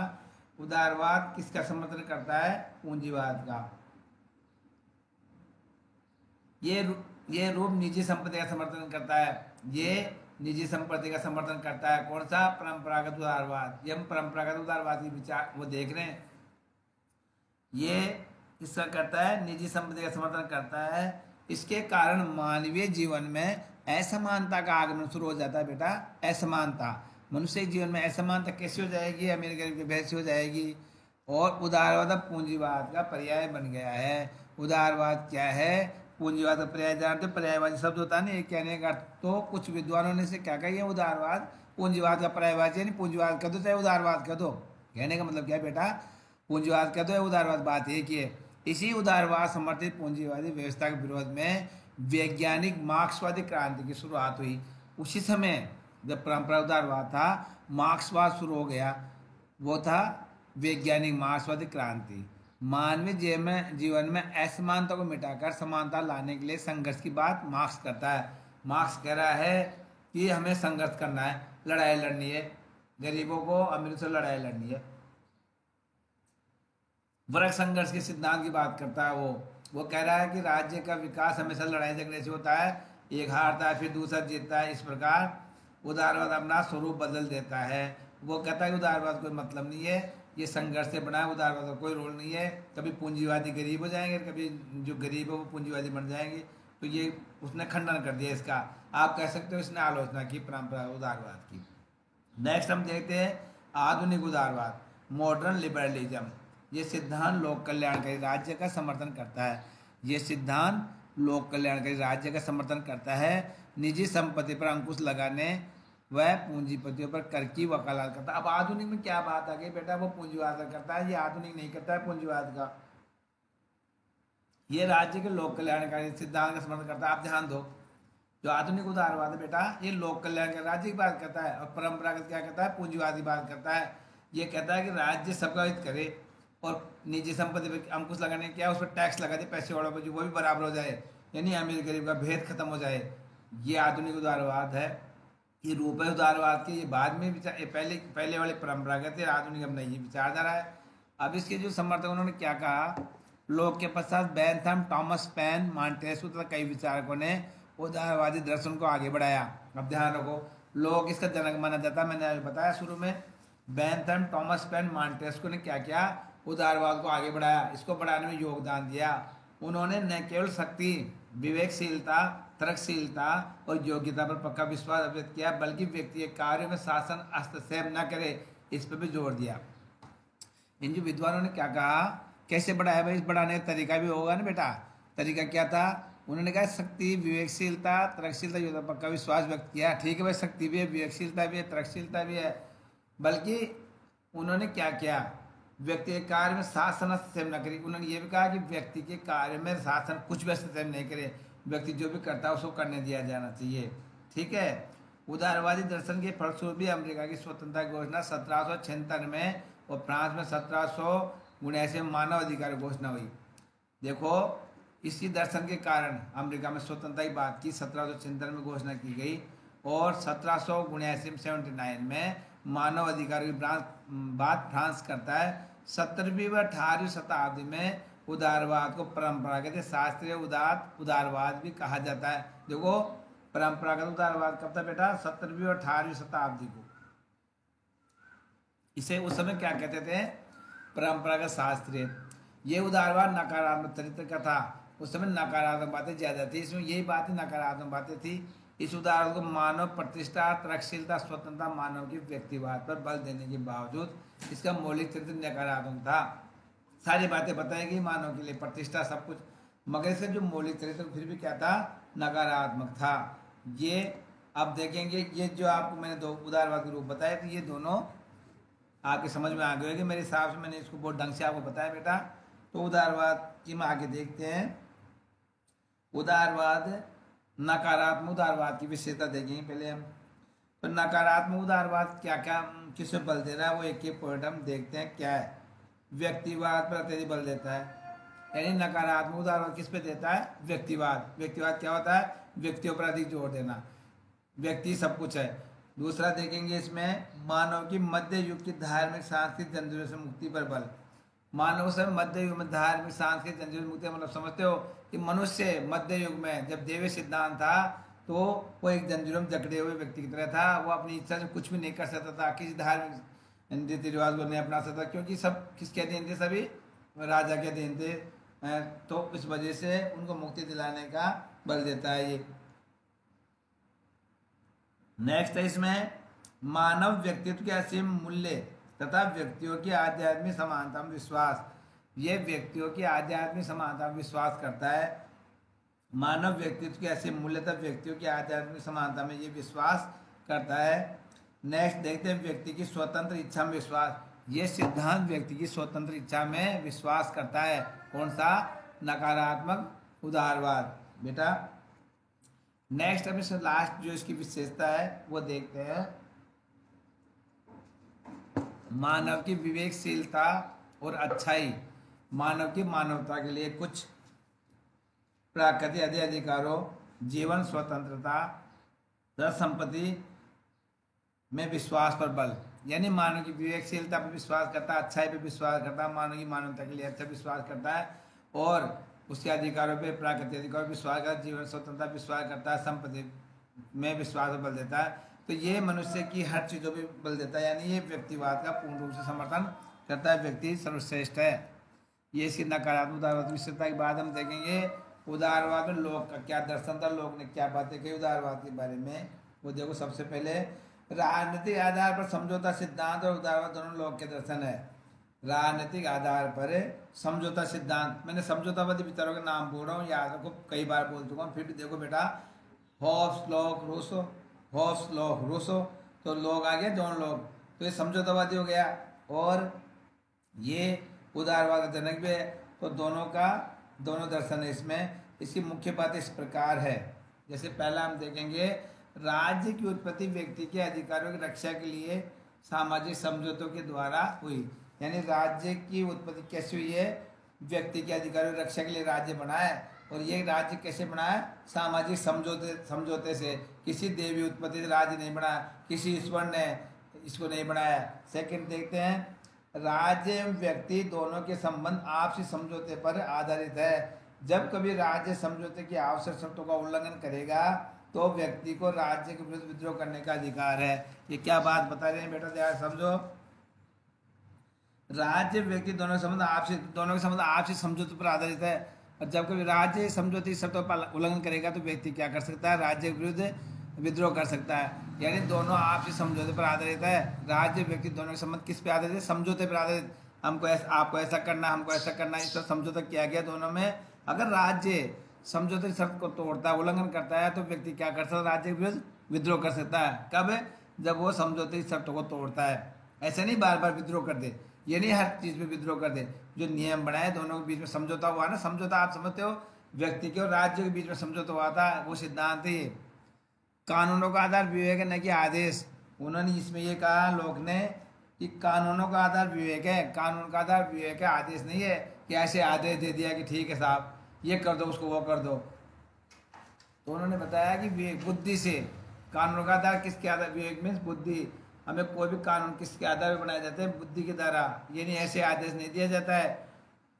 उदारवाद किसका समर्थन करता है? पूंजीवाद का। ये रूप निजी संपत्ति का समर्थन करता है। ये निजी संपत्ति का समर्थन करता है। कौन सा? परंपरागत उदारवाद। ये हम परंपरागत उदारवाद की विचार वो देख रहे हैं। ये इसका करता है, निजी संपत्ति का समर्थन करता है। इसके कारण मानवीय जीवन में असमानता का आगमन शुरू हो जाता है बेटा। असमानता, मनुष्य के जीवन में असमानता कैसे हो जाएगी? अमीर गरीब की बहस हो जाएगी। और उदारवाद अब पूंजीवाद का पर्याय बन गया है। उदारवाद क्या है? पूंजीवाद का पर्याय जानते हो? पर्यायवाची शब्द होता है ना, ये कहने का। तो कुछ विद्वानों ने से क्या कहा? ये उदारवाद पूंजीवाद का पर्यायवाची, यानी पूंजीवाद कह दो चाहे उदारवाद कह दो। कहने का मतलब क्या है बेटा? पूंजीवाद कह दो या उदारवाद, बात एक ही है। इसी उदारवाद समर्थित पूंजीवादी व्यवस्था के विरोध में वैज्ञानिक मार्क्सवादी क्रांति की शुरुआत हुई। उसी समय जब परंपरा उदारवाद था, मार्क्सवाद शुरू हो गया। वो था वैज्ञानिक मार्क्सवादी क्रांति। मानवीय जीवन में असमानता को मिटाकर समानता लाने के लिए संघर्ष की बात मार्क्स करता है। मार्क्स कह रहा है कि हमें संघर्ष करना है, लड़ाई लड़नी है, गरीबों को अमीरों से लड़ाई लड़नी है। वर्ग संघर्ष के सिद्धांत की बात करता है वो कह रहा है कि राज्य का विकास हमेशा लड़ाई झगड़े से होता है, एक हारता है फिर दूसरा जीतता है। इस प्रकार उदारवाद अपना स्वरूप बदल देता है। वो कहता है कि उदारवाद कोई मतलब नहीं है, ये संघर्ष से बना है, उदारवाद का कोई रोल नहीं है। कभी पूंजीवादी गरीब हो जाएंगे, कभी जो गरीब है वो पूंजीवादी बन जाएंगे। तो ये उसने खंडन कर दिया इसका। आप कह सकते हो इसने आलोचना की परंपरा उदारवाद की। नेक्स्ट हम देखते हैं आधुनिक उदारवाद, मॉडर्न लिबरलिज्म। ये सिद्धांत लोक कल्याणकारी राज्य का समर्थन करता है। ये सिद्धांत लोक कल्याणकारी राज्य का समर्थन करता है। निजी संपत्ति पर अंकुश लगाने वह पूंजीपतियों पर कर की वकालत करता है। अब आधुनिक में क्या बात आ गई बेटा? वो पूंजीवाद का करता है, ये आधुनिक नहीं करता है पूंजीवाद का। ये राज्य के लोक कल्याणकारी सिद्धांत का समर्थन करता है। आप ध्यान दो, जो आधुनिक उदारवाद है बेटा, ये लोक कल्याण का राज्य की बात करता है, और परंपरागत क्या कहता है, पूंजीवादी बात करता है। ये कहता है कि राज्य सबका हित करे और निजी संपत्ति पर अंकुश लगाने क्या, उस पर टैक्स लगा दे पैसे वालों पर, जो वो भी बराबर हो जाए, यानी अमीर गरीब का भेद खत्म हो जाए। ये आधुनिक उदारवाद है। ये रूप है उदारवाद के, ये बाद में विचार, ये पहले पहले वाले परंपरागत है, आधुनिक अब नहीं, ये विचारधारा है। अब इसके जो समर्थक उन्होंने क्या कहा, लोक के पश्चात बेंथम, टॉमस पेन, मॉन्टेस्क्यू तथा कई विचारकों ने उदारवादी दर्शन को आगे बढ़ाया। अब ध्यान रखो, लोग इसका जनक माना जाता है, मैंने अभी बताया शुरू में। बेंथम, टॉमस पेन, मॉन्टेस्क्यू ने क्या किया, उदारवाद को आगे बढ़ाया, इसको बढ़ाने में योगदान दिया। उन्होंने न केवल शक्ति, विवेकशीलता, तर्कशीलता और योग्यता पर पक्का विश्वास व्यक्त किया, बल्कि व्यक्ति के कार्य में शासन हस्तक्षेप न करे, इस पर भी जोर दिया। इन जो विद्वानों ने क्या कहा, कैसे बढ़ाया भाई, इस बढ़ाने का तरीका भी होगा ना बेटा। तरीका क्या था, उन्होंने कहा शक्ति, विवेकशीलता, तर्कशीलता, योग्यता पर पक्का विश्वास व्यक्त किया। ठीक है भाई, शक्ति भी है, विवेकशीलता भी है, तर्कशीलता भी है, बल्कि उन्होंने क्या किया, व्यक्ति के कार्य में शासन हस्तक्षेप न करे। उन्होंने ये भी कहा कि व्यक्ति के कार्य में शासन कुछ भी हस्तक्षेप नहीं करे, व्यक्ति जो भी करता है उसको करने दिया जाना चाहिए। ठीक है। उदारवादी दर्शन के फलस्वरूप भी अमेरिका की स्वतंत्रता की घोषणा 1776 में और फ्रांस में 1779 में मानव अधिकार घोषणा हुई। देखो, इसी दर्शन के कारण अमेरिका में स्वतंत्रता की बात की 1776 में घोषणा की गई, और 1779 में मानव अधिकार की बात फ्रांस करता है। 17वीं व 18वीं शताब्दी में उदारवाद को परंपरागत शास्त्रीय उदारवाद भी कहा जाता है। देखो, परंपरागत उदारवाद कब था बेटा, 17वीं और 18वीं शताब्दी को। इसे उस समय क्या कहते थे, परंपरागत शास्त्रीय। ये उदारवाद नकारात्मक चरित्र का था, उस समय नकारात्मक बातें ज्यादा थी, इसमें यही बातें नकारात्मक बातें थी। इस उदारवाद को मानव प्रतिष्ठा, तर्कशीलता, स्वतंत्रता, मानव की व्यक्तिवाद पर बल देने के बावजूद इसका मौलिक चरित्र नकारात्मक था। सारी बातें बताएगी मानव के लिए, प्रतिष्ठा, सब कुछ, मगर इसका जो मौलिक चरित्र फिर भी क्या था, नकारात्मक था। ये अब देखेंगे, ये जो आपको मैंने दो उदारवाद के रूप बताए, तो ये दोनों आपके समझ में आ गए कि मेरे हिसाब से मैंने इसको बहुत ढंग से आपको बताया बेटा। तो उदारवाद की हम आगे देखते हैं। उदारवाद, नकारात्मक उदारवाद की विशेषता देखेंगे पहले हम। तो नकारात्मक उदारवाद क्या क्या किस पे बल दे रहा है, वो एक एक पॉइंट हम देखते हैं क्या है। व्यक्तिवाद पर अत्यधिक बल देता है, यानी नकारात्मक उदारवाद किस पे देता है, व्यक्तिवाद। व्यक्तिवाद क्या होता है, व्यक्तियों पर अधिक जोर देना, व्यक्ति सब कुछ है। दूसरा देखेंगे इसमें, मानव की मध्य युग की धार्मिक सांस्कृतिक जंजीरों से मुक्ति पर बल। मानव से मध्य युग में धार्मिक सांस्कृतिक जंजीरों से मुक्ति, मतलब समझते हो कि मनुष्य मध्य युग में जब दैवीय सिद्धांत था, तो वो एक जंजीरों में जकड़े हुए व्यक्ति की तरह था। वो अपनी इच्छा से कुछ भी नहीं कर सकता था, किसी धार्मिक रीति रिवाज को नहीं अपना सकता, क्योंकि सब किसके अधीन थे, सभी राजा के अधीन थे। तो इस वजह से उनको मुक्ति दिलाने का बल देता है ये। नेक्स्ट है इसमें, मानव व्यक्तित्व के असीम मूल्य तथा व्यक्तियों की आध्यात्मिक समानता में विश्वास। ये व्यक्तियों की आध्यात्मिक समानता में विश्वास करता है। मानव व्यक्तित्व के असीम मूल्य तथा व्यक्तियों की आध्यात्मिक समानता में ये विश्वास करता है। नेक्स्ट देखते हैं, व्यक्ति की स्वतंत्र इच्छा में विश्वास। ये सिद्धांत व्यक्ति की स्वतंत्र इच्छा में विश्वास करता है। कौन सा, नकारात्मक उदारवाद बेटा। नेक्स्ट अब इसमें लास्ट जो इसकी विशेषता है वो देखते हैं, मानव की विवेकशीलता और अच्छाई। मानव की मानवता के लिए कुछ प्राकृतिक अधिकारों, जीवन स्वतंत्रता तथा संपत्ति में विश्वास पर बल, यानी मानव की विवेकशीलता पर विश्वास करता है, अच्छाई पर विश्वास करता है, मानव की मानवता के लिए अच्छा विश्वास करता है, और उसके अधिकारों पे, प्राकृतिक अधिकारों पर विश्वास करता है, जीवन स्वतंत्रता विश्वास करता है, संपत्ति में विश्वास पर बल देता है। तो ये मनुष्य की हर चीज़ों पे बल देता है, यानी ये व्यक्तिवाद का पूर्ण रूप से समर्थन करता है, व्यक्ति सर्वश्रेष्ठ है। ये इसकी नकारात्मक उदारवाद विशेषता के बाद हम देखेंगे उदारवाद में लोग का क्या दर्शन था, लोग ने क्या बातें कही उदारवाद के बारे में। वो देखो, सबसे पहले राजनीतिक आधार पर समझौता सिद्धांत और उदारवाद दोनों लोग के दर्शन है। राजनीतिक आधार पर समझौता सिद्धांत, मैंने समझौतावादी विचारों के नाम बोल रहा हूँ, याद रखो, कई बार बोल चुका हूँ, फिर भी देखो बेटा, Hobbes, Locke, Rousseau, Hobbes, Locke, Rousseau, तो लोग आ गए दोनों लोग, तो ये समझौतावादी हो गया, और ये उदारवाद का जनक भी है। तो दोनों का दोनों दर्शन है इसमें। इसकी मुख्य बात इस प्रकार है, जैसे पहला हम देखेंगे, राज्य की उत्पत्ति व्यक्ति के अधिकारों की रक्षा के लिए सामाजिक समझौतों के द्वारा हुई। यानी राज्य की उत्पत्ति कैसे हुई है? व्यक्ति के अधिकारों की रक्षा के लिए राज्य बना है। और ये राज्य कैसे बना है? सामाजिक समझौते समझौते से। किसी देवी उत्पत्ति से राज्य नहीं बना, किसी ईश्वर ने इसको नहीं बनाया। सेकंड देखते हैं, राज्य एवं व्यक्ति दोनों के संबंध आपसी समझौते पर आधारित है। जब कभी राज्य समझौते की आवश्यक शर्तों का उल्लंघन करेगा तो व्यक्ति को राज्य के विरुद्ध विद्रोह करने का अधिकार है। ये क्या बात बता रहे हैं बेटा, ध्यान समझो। राज्य व्यक्ति दोनों के संबंध आपसी समझौते पर आधारित है। और जब कभी राज्य समझौते की शर्तों पर उल्लंघन करेगा तो व्यक्ति क्या कर सकता है? राज्य के विरुद्ध विद्रोह कर सकता है। यानी दोनों आपसी समझौते पर आधारित है। राज्य व्यक्ति दोनों के संबंध किस पे आधारित है? समझौते पर आधारित। आपको ऐसा करना, हमको ऐसा करना, इस पर समझौता किया गया दोनों में। अगर राज्य समझौते की शर्त को तोड़ता है, उल्लंघन करता है, तो व्यक्ति क्या कर सकता है? राज्य के विरुद्ध विद्रोह कर सकता है। कब? जब वो समझौते की शर्तों को तोड़ता है। ऐसे नहीं बार बार विद्रोह कर दे, ये नहीं हर चीज में विद्रोह कर दे। जो नियम बनाए, दोनों के बीच में समझौता हुआ ना, समझौता आप समझते हो, व्यक्ति के और राज्य के बीच में समझौता हुआ था, वो सिद्धांत है। कानूनों का आधार विवेक है, न कि आदेश। उन्होंने इसमें ये कहा लोग ने कि कानूनों का आधार विवेक है, कानून का आधार विवेक है, आदेश नहीं है कि ऐसे आदेश दे दिया कि ठीक है साहब ये कर दो, उसको वो कर दो। तो उन्होंने बताया कि विवेक बुद्धि से, कानून का आधार किसके आधार? विवेक मीन्स बुद्धि। हमें कोई भी कानून किसके आधार पर बनाए जाते हैं? बुद्धि के द्वारा। ये नहीं ऐसे आदेश नहीं दिया जाता है।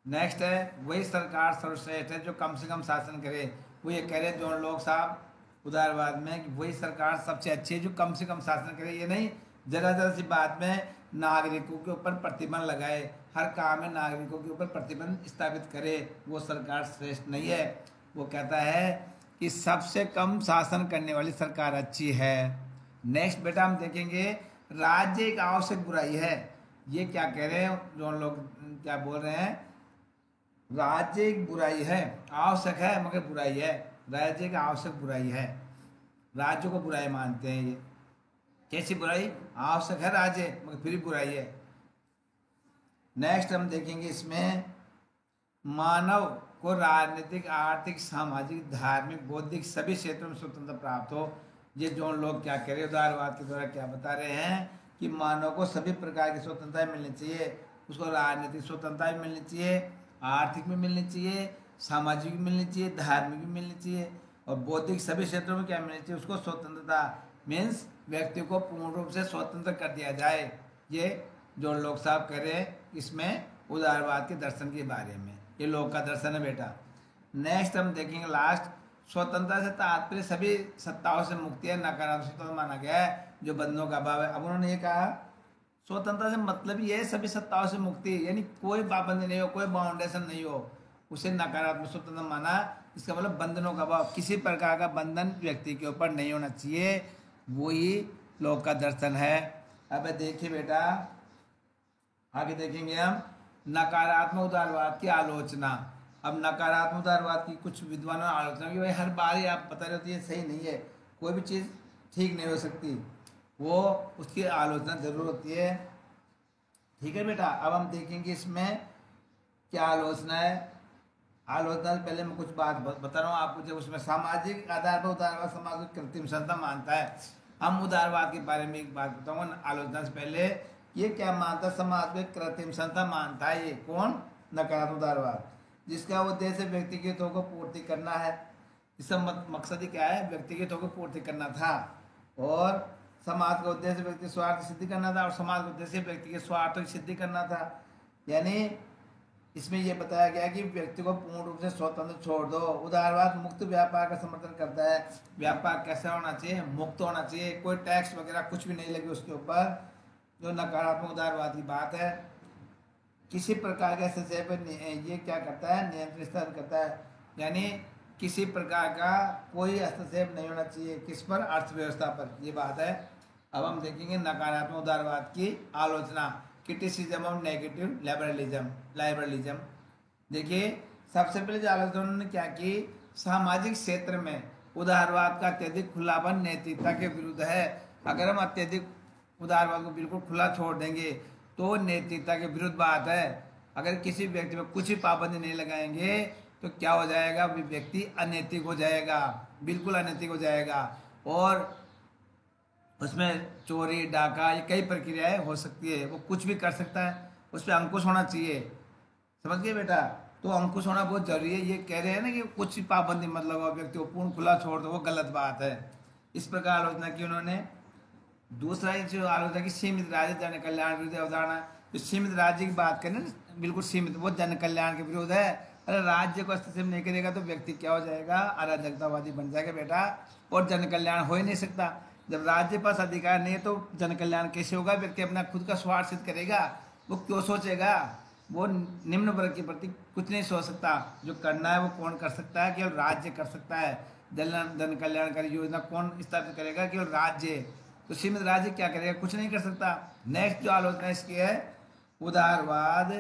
नेक्स्ट है, वही सरकार सर्वश्रेष्ठ है जो कम से कम शासन करे। वो ये कह रहे हैं जॉन लोग साहब उदारवाद में कि वही सरकार सबसे अच्छी है जो कम से कम शासन करे। ये नहीं जरा जरा सी बात में नागरिकों के ऊपर प्रतिबंध लगाए, हर काम में नागरिकों के ऊपर प्रतिबंध स्थापित करे, वो सरकार श्रेष्ठ नहीं है। वो कहता है कि सबसे कम शासन करने वाली सरकार अच्छी है। नेक्स्ट बेटा हम देखेंगे, राज्य एक आवश्यक बुराई है। ये क्या कह रहे हैं जो लोग, क्या बोल रहे हैं? राज्य एक बुराई है, आवश्यक है मगर बुराई है। राज्य एक आवश्यक बुराई है, राज्य को बुराई मानते हैं ये। कैसी बुराई? आवश्यक है राज्य मगर फिर बुराई है। नेक्स्ट हम देखेंगे इसमें, मानव को राजनीतिक, आर्थिक, सामाजिक, धार्मिक, बौद्धिक सभी क्षेत्रों में स्वतंत्रता प्राप्त हो। ये जो लोग क्या कह रहे हैं उदारवाद के द्वारा क्या बता रहे हैं कि मानव को सभी प्रकार की स्वतंत्रता मिलनी चाहिए। उसको राजनीतिक स्वतंत्रता भी मिलनी चाहिए, आर्थिक भी मिलनी चाहिए, सामाजिक भी मिलनी चाहिए, धार्मिक भी मिलनी चाहिए, और बौद्धिक सभी क्षेत्रों में क्या मिलनी चाहिए? उसको स्वतंत्रता। मीन्स व्यक्ति को पूर्ण रूप से स्वतंत्र कर दिया जाए। ये जो लोग साहब कह रहे हैं इसमें उदारवाद के दर्शन के बारे में, ये लोग का दर्शन है बेटा। नेक्स्ट हम देखेंगे लास्ट, स्वतंत्रता से तात्पर्य सभी सत्ताओं से मुक्ति है, नकारात्मक स्वतंत्रता माना गया है जो बंधनों का अभाव है। अब उन्होंने ये कहा स्वतंत्रता से मतलब ये है सभी सत्ताओं से मुक्ति, यानी कोई पाबंदी नहीं हो, कोई बाउंडेशन नहीं हो, उसे नकारात्मक स्वतंत्रता माना। इसका मतलब बंधनों का अभाव, किसी प्रकार का बंधन व्यक्ति के ऊपर नहीं होना चाहिए, वही लोक का दर्शन है। अब देखिए बेटा आगे देखेंगे हम नकारात्मक उदारवाद की आलोचना। अब नकारात्मक उदारवाद की कुछ विद्वानों ने आलोचना की, भाई हर बार ही आप पता रहती है सही नहीं है, कोई भी चीज़ ठीक नहीं हो सकती, वो उसकी आलोचना जरूर होती है। ठीक है बेटा, अब हम देखेंगे इसमें क्या आलोचना है। आलोचना से पहले मैं कुछ बात बता रहा हूँ आपको। जब उसमें सामाजिक आधार पर उदारवाद समाज को कृत्रिम संस्था मानता है। हम उदारवाद के बारे में एक बात बताऊंगा आलोचना से पहले। ये क्या मानता है? समाज को एक कृत्रिम संस्था मानता है। ये कौन? नकारात्मक उदारवाद, जिसका उद्देश्य व्यक्तिगत हितों को पूर्ति करना है। इसका मकसद ही क्या है? व्यक्तिगत हितों को पूर्ति करना था, और समाज का उद्देश्य व्यक्ति स्वार्थ सिद्धि करना था, और समाज का उद्देश्य व्यक्ति के स्वार्थों की सिद्धि करना था। यानी इसमें यह बताया गया कि व्यक्ति को पूर्ण रूप से स्वतंत्र छोड़ दो। उदारवाद मुक्त व्यापार का समर्थन करता है। व्यापार कैसा होना चाहिए? मुक्त होना चाहिए, कोई टैक्स वगैरह कुछ भी नहीं लगे उसके ऊपर, जो नकारात्मक उदारवाद की बात है। किसी प्रकार के हस्तक्षेप ये क्या करता है? नियंत्रण स्थापित करता है। यानी किसी प्रकार का कोई हस्तक्षेप नहीं होना चाहिए, किस पर? अर्थव्यवस्था पर। ये बात है। अब हम देखेंगे नकारात्मक उदारवाद की आलोचना, क्रिटिसिज्म ऑफ नेगेटिव लिबरलिज्म। देखिए सबसे पहले जो आलोचना उन्होंने क्या की, सामाजिक क्षेत्र में उदारवाद का अत्यधिक खुलापन नैतिकता के विरुद्ध है। अगर हम अत्यधिक उदारवाद को बिल्कुल खुला छोड़ देंगे तो नैतिकता के विरुद्ध बात है। अगर किसी व्यक्ति में कुछ ही पाबंदी नहीं लगाएंगे तो क्या हो जाएगा, वो व्यक्ति अनैतिक हो जाएगा, बिल्कुल अनैतिक हो जाएगा। और उसमें चोरी डाका ये कई प्रक्रियाएं हो सकती है, वो कुछ भी कर सकता है, उस पर अंकुश होना चाहिए। समझ गए बेटा? तो अंकुश होना बहुत जरूरी है। ये कह रहे हैं ना कि कुछ भी पाबंदी मत लगाओ, व्यक्ति को पूर्ण खुला छोड़ दो, वो गलत बात है। इस प्रकार आलोचना की उन्होंने। दूसरा जो आलोचना की, सीमित राज्य जन कल्याण विरुद्ध अवधारणा। जो सीमित राज्य की बात करें ना, बिल्कुल सीमित, वो जन कल्याण के विरुद्ध है। अरे राज्य को हस्तक्षेप नहीं करेगा तो व्यक्ति क्या हो जाएगा, अराजकतावादी बन जाएगा बेटा, और जन कल्याण हो ही नहीं सकता। जब राज्य के पास अधिकार नहीं है तो जन कल्याण कैसे होगा? व्यक्ति अपना खुद का स्वार्थ सिद्ध करेगा, वो क्यों सोचेगा? वो निम्न वर्ग के प्रति कुछ नहीं सोच सकता। जो करना है वो कौन कर सकता है? केवल राज्य कर सकता है। जन कल्याणकारी योजना कौन स्थापित करेगा? केवल राज्य। तो सीमित राज्य क्या करेगा? कुछ नहीं कर सकता। नेक्स्ट जो आलोचना इसकी है, उदारवाद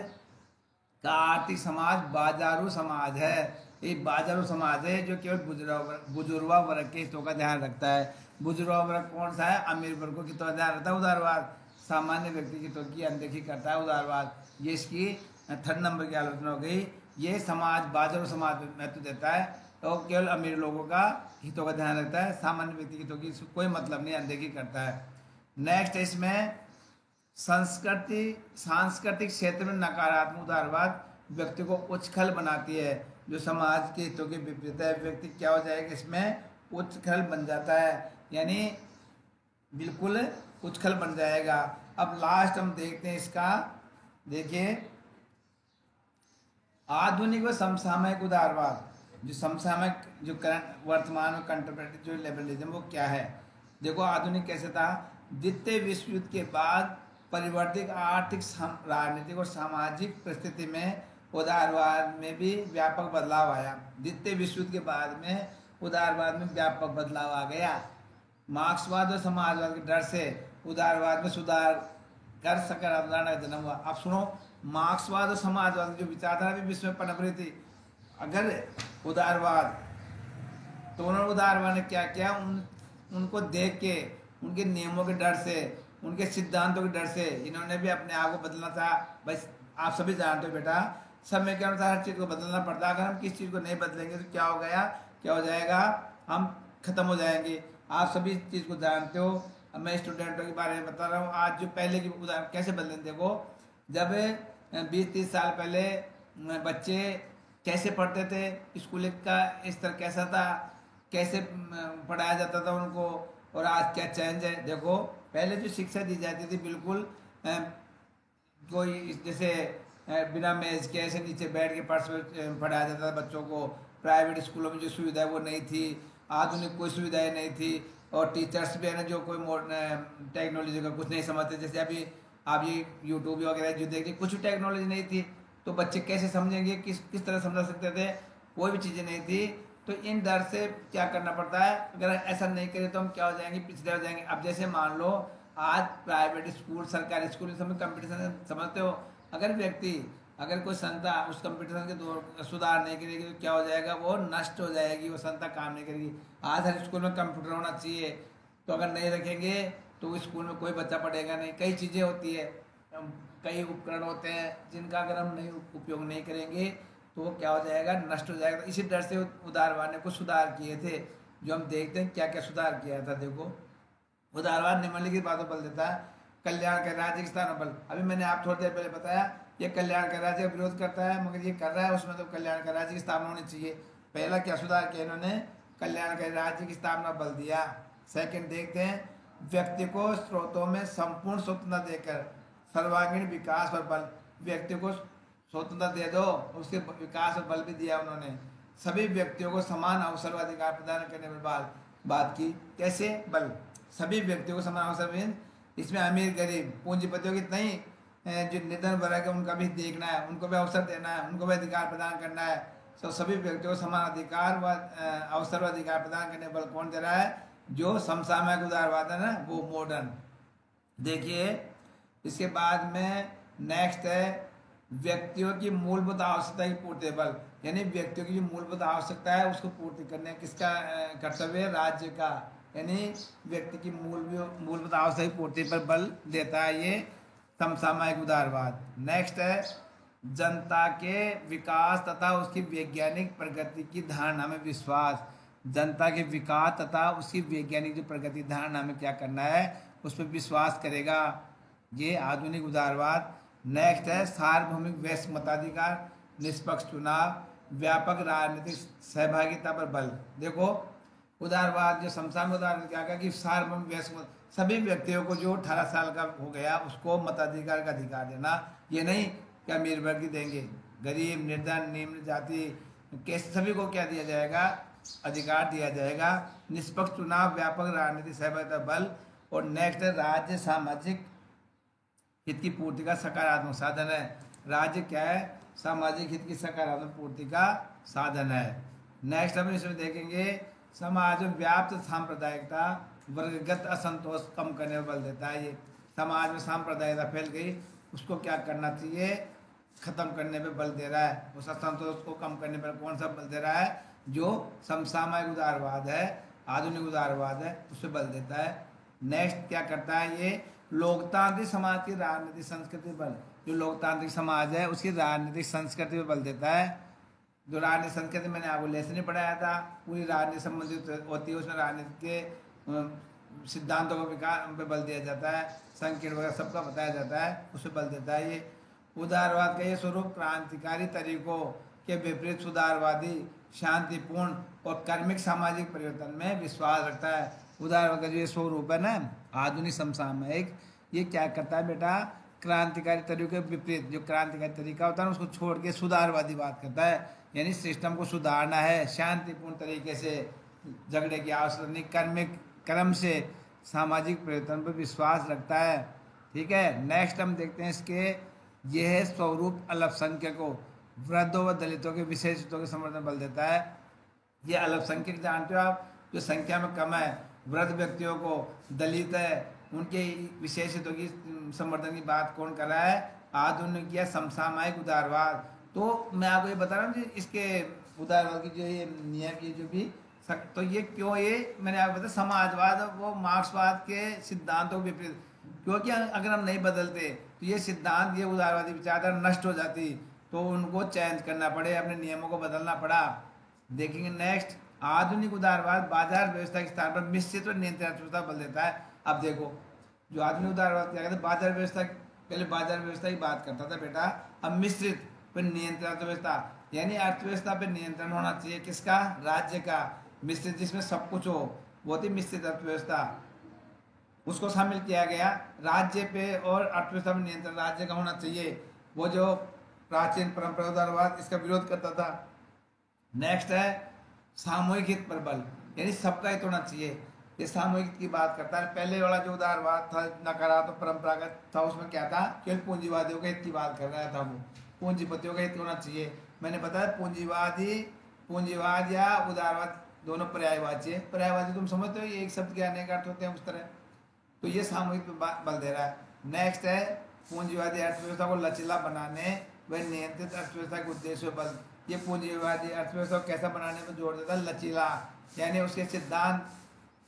का आर्थिक समाज बाजारू समाज है। ये बाजारू समाज है जो केवल बुजुर्गा वर्ग के हितों का ध्यान रखता है। बुजुर्गा वर्ग कौन सा है? अमीर वर्गों की तो ध्यान रखता है उदारवाद। सामान्य व्यक्ति की हितों की अनदेखी करता है उदारवाद। ये इसकी 3rd नंबर की आलोचना हो गई। ये समाज बाजारू समाज महत्व देता है, तो केवल अमीर लोगों का हितों का ध्यान रखता है, सामान्य व्यक्ति की हितों की कोई मतलब नहीं, अनदेखी करता है। नेक्स्ट इसमें सांस्कृतिक क्षेत्र में नकारात्मक उदारवाद व्यक्ति को उच्छल बनाती है, जो समाज के हितों के विपरीत है। व्यक्ति क्या हो जाएगा? इसमें उच्छल बन जाता है, यानी बिल्कुल उच्छल बन जाएगा। अब लास्ट हम देखते हैं इसका। देखिए, आधुनिक व समसामयिक उदारवाद। जो समसामयिक, जो करंट वर्तमान में कंटेम्परेरी जो लिबरलिज्म, वो क्या है? देखो आधुनिक कैसे था? द्वितीय विश्व युद्ध के बाद परिवर्तित आर्थिक, राजनीतिक और सामाजिक परिस्थिति में उदारवाद में भी व्यापक बदलाव आया। द्वितीय विश्व युद्ध के बाद में उदारवाद में व्यापक बदलाव आ गया। मार्क्सवाद और समाजवाद के डर से उदारवाद में सुधार कर सकर अवधारणा का जन्म हुआ। अब सुनो, मार्क्सवाद और समाजवाद की जो विचारधारा भी विश्व में पनप रही थी। अगर उदारवाद, तो उन्होंने उदारवाद ने क्या किया? उनको देख के, उनके नियमों के डर से, उनके सिद्धांतों के डर से इन्होंने भी अपने आप को बदलना था। बस आप सभी जानते हो बेटा, समय के अनुसार हर चीज़ को बदलना पड़ता है। अगर हम किस चीज़ को नहीं बदलेंगे तो क्या हो गया, क्या हो जाएगा? हम खत्म हो जाएंगे। आप सभी चीज़ को जानते हो। अब मैं स्टूडेंटों के बारे में बता रहा हूँ। आज जो पहले की उदाहरण कैसे बदले, देखो जब 20-30 साल पहले बच्चे कैसे पढ़ते थे, स्कूल का स्तर कैसा था, कैसे पढ़ाया जाता था उनको, और आज क्या चेंज है। देखो पहले जो शिक्षा दी जाती थी, बिल्कुल कोई जैसे बिना मेज के ऐसे नीचे बैठ के पढ़ाया जाता था बच्चों को। प्राइवेट स्कूलों में जो सुविधा है वो नहीं थी, आधुनिक कोई सुविधाएं नहीं थी, और टीचर्स भी है ना जो कोई टेक्नोलॉजी का कुछ नहीं समझते। जैसे अभी आप ये यूट्यूब वगैरह जो देखिए, कुछ भी टेक्नोलॉजी नहीं थी, तो बच्चे कैसे समझेंगे, किस तरह समझा सकते थे? कोई भी चीज़ें नहीं थी। तो इन डर से क्या करना पड़ता है? अगर ऐसा नहीं करें तो हम क्या हो जाएंगे, पिछड़े हो जाएंगे। अब जैसे मान लो आज प्राइवेट स्कूल, सरकारी स्कूल में कंपटीशन समझते हो, अगर कोई संस्था उस कंपटीशन के दौर सुधार नहीं करेगी तो क्या हो जाएगा? वो नष्ट हो जाएगी, वो संस्था काम नहीं करेगी। आज हर स्कूल में कंप्यूटर होना चाहिए, तो अगर नहीं रखेंगे तो स्कूल में कोई बच्चा पढ़ेगा नहीं। कई चीज़ें होती है, कई उपकरण होते हैं जिनका अगर हम नहीं उपयोग नहीं करेंगे तो वो क्या हो जाएगा? नष्ट हो जाएगा। इसी डर से उदारवाद ने कुछ सुधार किए थे, जो हम देखते हैं क्या क्या सुधार किया था। देखो उदारवाद निम्नलिखित बातों पर बल देता है। कल्याण का राज्य के स्थान बल। अभी मैंने आप थोड़ी देर पहले बताया, ये कल्याण का राज्य का विरोध करता है, मगर ये कर रहा है उसमें तो कल्याण का राज्य की स्थापना होनी चाहिए। पहला क्या सुधार किया इन्होंने? कल्याण का राज्य की स्थापना बल दिया। सेकंड देखते हैं, व्यक्ति को स्रोतों में संपूर्ण स्वतंत्रता देकर सर्वांगीण विकास पर बल। व्यक्ति को स्वतंत्रता दे दो, उसके विकास पर बल भी दिया उन्होंने। सभी व्यक्तियों को समान अवसर व अधिकार प्रदान करने पर बात की। कैसे? बल। सभी व्यक्तियों को समान अवसर में, इसमें अमीर गरीब पूंजीपतियों की नहीं, जो निर्धन वर्ग है उनका भी देखना है, उनको भी अवसर देना है, उनको भी अधिकार प्रदान करना है। तो सभी व्यक्तियों को समान अधिकार व अवसर व अधिकार प्रदान करने बल कौन दे रहा है? जो समसामयिक उदारवाद है ना, वो मॉडर्न। देखिए इसके बाद में नेक्स्ट है व्यक्तियों की मूलभूत आवश्यकता की पूर्ति बल। यानी व्यक्तियों की जो मूलभूत आवश्यकता है उसको पूर्ति करने किसका कर्तव्य है? राज्य का। यानी व्यक्ति की मूलभूत आवश्यकता की पूर्ति पर बल देता है ये समसामयिक उदारवाद। नेक्स्ट है जनता के विकास तथा उसकी वैज्ञानिक प्रगति की धारणा में विश्वास। जनता के विकास तथा उसकी वैज्ञानिक जो प्रगति धारणा में क्या करना है, उस पर विश्वास करेगा। ये आधुनिक उदारवाद। नेक्स्ट है सार्वभौमिक वैश्विक मताधिकार, निष्पक्ष चुनाव, व्यापक राजनीतिक सहभागिता पर बल। देखो उदारवाद जो समसामयिक उदारवाद क्या कहा कि सार्वभौमिक वैश्विक सभी व्यक्तियों को जो 18 साल का हो गया उसको मताधिकार का अधिकार देना। ये नहीं क्या अमीर वर्ग ही देंगे, गरीब, निर्धन, निम्न जाति कैसे सभी को क्या दिया जाएगा, अधिकार दिया जाएगा। निष्पक्ष चुनाव, व्यापक राजनीतिक सहभागिता बल। और नेक्स्ट है राज्य सामाजिक हित की पूर्ति का सकारात्मक साधन है। राज्य क्या है, सामाजिक हित की सकारात्मक पूर्ति का साधन है। नेक्स्ट हम इसमें देखेंगे समाज में व्याप्त सांप्रदायिकता वर्गगत असंतोष कम करने में बल देता है। ये समाज में सांप्रदायिकता फैल गई, उसको क्या करना चाहिए, खत्म करने पे बल दे रहा है। उस असंतोष को कम करने पर कौन सा बल दे रहा है, जो समसामयिक उदारवाद है, आधुनिक उदारवाद है, उस पर बल देता है। नेक्स्ट क्या करता है, ये लोकतांत्रिक समाज की राजनीतिक संस्कृति पर, जो लोकतांत्रिक समाज है उसकी राजनीतिक संस्कृति पर बल देता है। जो राजनीतिक संस्कृति मैंने आपको लेसन ही पढ़ाया था, पूरी राजनीति संबंधित होती है, उसमें राजनीति के सिद्धांतों को विकास पे बल दिया जाता है, संकीर्ण वगैरह सबका बताया जाता है, उस पर बल देता है। ये उदारवाद का ये स्वरूप क्रांतिकारी तरीकों के विपरीत सुधारवादी, शांतिपूर्ण और कर्मिक सामाजिक परिवर्तन में विश्वास रखता है। उदारवाद का जो ये स्वरूप है ना आधुनिक समसामयिक, ये क्या करता है बेटा, क्रांतिकारी तरीके के विपरीत, जो क्रांतिकारी तरीका होता है ना उसको छोड़ के सुधारवादी बात करता है। यानी सिस्टम को सुधारना है शांतिपूर्ण तरीके से, झगड़े की आवश्यकता नहीं, कर्मिक क्रम से सामाजिक परिवर्तन पर विश्वास रखता है। ठीक है, नेक्स्ट हम देखते हैं इसके, यह है स्वरूप अल्पसंख्यकों, वृद्धों व दलितों के विशेष हितों के समर्थन बल देता है। ये अल्पसंख्यक जानते हो आप, जो संख्या में कम है, वृद्ध व्यक्तियों को, दलित है, उनके विशेष हितों की समर्थन की बात कौन कर रहा है, आधुनिक या समसामयिक उदारवाद। तो मैं आपको ये बता रहा हूँ इसके उदारवाद की जो ये नियम ये जो भी तो ये क्यों, ये मैंने आपको बताया समाजवाद वो मार्क्सवाद के सिद्धांतों के विपरीत, क्योंकि अगर हम नहीं बदलते तो ये सिद्धांत, ये उदारवादी विचारधारा नष्ट हो जाती, तो उनको चेंज करना पड़े, अपने नियमों को बदलना पड़ा। देखेंगे नेक्स्ट, आधुनिक उदारवाद बाजार व्यवस्था के स्थान पर मिश्रित और नियंत्रित अर्थव्यवस्था बल देता है। अब देखो जो आधुनिक उदारवाद क्या कहते हैं, बाजार व्यवस्था, पहले बाजार व्यवस्था की बात करता था बेटा, अब मिश्रित पर नियंत्रित अर्थव्यवस्था, यानी अर्थव्यवस्था पर नियंत्रण होना चाहिए किसका, राज्य का। मिश्रित जिसमें सब कुछ हो, वो थी मिश्रित अर्थव्यवस्था, उसको शामिल किया गया। राज्य पे और अर्थव्यवस्था में नियंत्रण राज्य का होना चाहिए। वो जो प्राचीन परंपरा उदारवाद इसका विरोध करता था। नेक्स्ट है सामूहिक हित पर बल, यानी सबका हित होना चाहिए, ये सामूहिक हित की बात करता है। पहले वाला जो उदारवाद था नकारात्मक परंपरागत था, उसमें क्या था, केवल पूंजीवादियों के हित की बात कर रहा था, वो पूंजीपतियों का हित होना चाहिए। मैंने बताया पूंजीवाद या उदारवाद दोनों पर्यायवाची है। पर्यायवाची तुम समझते हो, ये एक शब्द के अनेक अर्थ होते हैं उस तरह, तो ये सामूहिक बल दे रहा है। नेक्स्ट है पूंजीवादी अर्थव्यवस्था को लचीला बनाने व नियंत्रित अर्थव्यवस्था के उद्देश्य बल। ये पूंजीवादी अर्थव्यवस्था को कैसा बनाने में जोर देता है, लचीला, यानी उसके सिद्धांत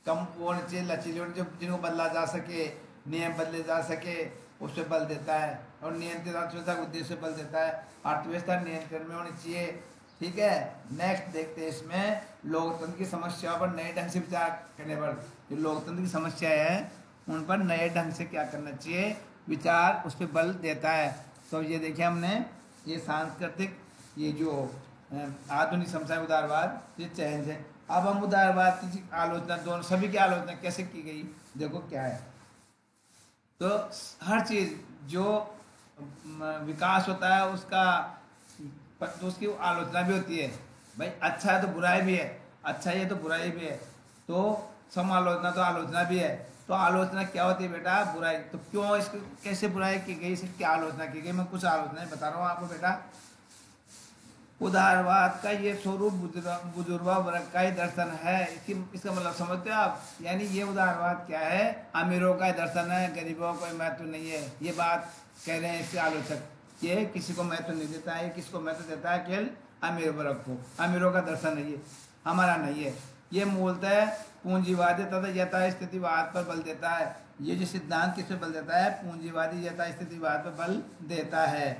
कम होने चाहिए, लचीले होने चाहिए, जिनको बदला जा सके, नियम बदले जा सके, उस पर बल देता है। और नियंत्रित अर्थव्यवस्था के उद्देश्य बल देता है, अर्थव्यवस्था नियंत्रण में होनी चाहिए। ठीक है, नेक्स्ट देखते हैं इसमें लोकतंत्र की समस्याओं पर नए ढंग से विचार करने पर, जो लोकतंत्र की समस्या है उन पर नए ढंग से क्या करना चाहिए, विचार, उस पर बल देता है। तो ये देखिए हमने ये सांस्कृतिक, ये जो आधुनिक समसामयिक उदारवाद, ये चेंज है। अब हम उदारवाद की आलोचना, दोनों सभी की आलोचना कैसे की गई, देखो क्या है। तो हर चीज जो विकास होता है उसका, तो उसकी आलोचना भी होती है। भाई अच्छा है तो बुराई भी है, अच्छा है तो बुराई भी है, तो समालोचना तो आलोचना भी है। तो आलोचना क्या होती है बेटा, बुराई। तो क्यों इसको कैसे बुराई की गई, इसकी क्या आलोचना की गई, मैं कुछ आलोचनाएं बता रहा हूँ आपको बेटा। उदारवाद का ये स्वरूप बुजुर्गा वर्ग का ही दर्शन है, इसका मतलब समझते हो आप, यानी ये उदारवाद क्या है, अमीरों का दर्शन है, गरीबों को महत्व नहीं है, ये बात कह रहे हैं इसके आलोचक। ये किसी को महत्व नहीं देता है, किसको महत्व देता है, केवल अमीर वर्ग को, अमीरों का दर्शन है, ये हमारा नहीं है। ये मूलतः पूंजीवादी तथा यथास्थितिवाद पर बल देता है। ये जो सिद्धांत किस पे बल देता है, पूंजीवादी यथास्थितिवाद पर बल देता है।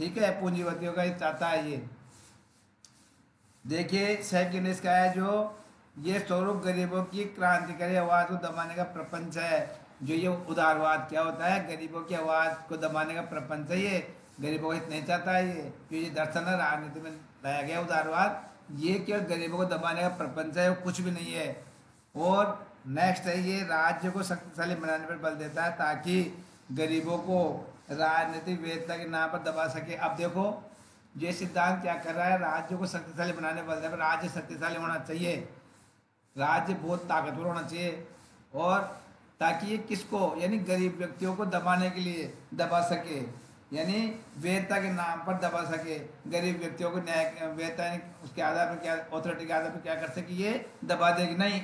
ठीक है, पूंजीपतियों का ये चाहता है ये। देखिए सेकंड इसका है जो ये स्वरूप गरीबों की क्रांतिकारी आवाज को दबाने का प्रपंच है। जो ये उदारवाद क्या होता है, गरीबों की आवाज को दबाने का प्रपंच है ये। गरीबों को हित नहीं चाहता है ये दर्शन है राजनीति में लाया गया उदारवाद, ये केवल गरीबों को दबाने का प्रपंच है, वो कुछ भी नहीं है। और नेक्स्ट है ये राज्य को शक्तिशाली बनाने पर बल देता है ताकि गरीबों को राजनीतिक वेदता के नाम पर दबा सके। अब देखो ये सिद्धांत क्या कर रहा है, राज्य को शक्तिशाली बनाने पर बल देता है। राज्य शक्तिशाली होना चाहिए, राज्य बहुत ताकतवर होना चाहिए, और ताकि ये किसको यानी गरीब व्यक्तियों को दबाने के लिए दबा सके, यानी वेदता के नाम पर दबा सके गरीब व्यक्तियों को। न्याय वेदता उसके आधार पर क्या, अथॉरिटी के आधार पर क्या कर सके, ये दबा देगी नहीं,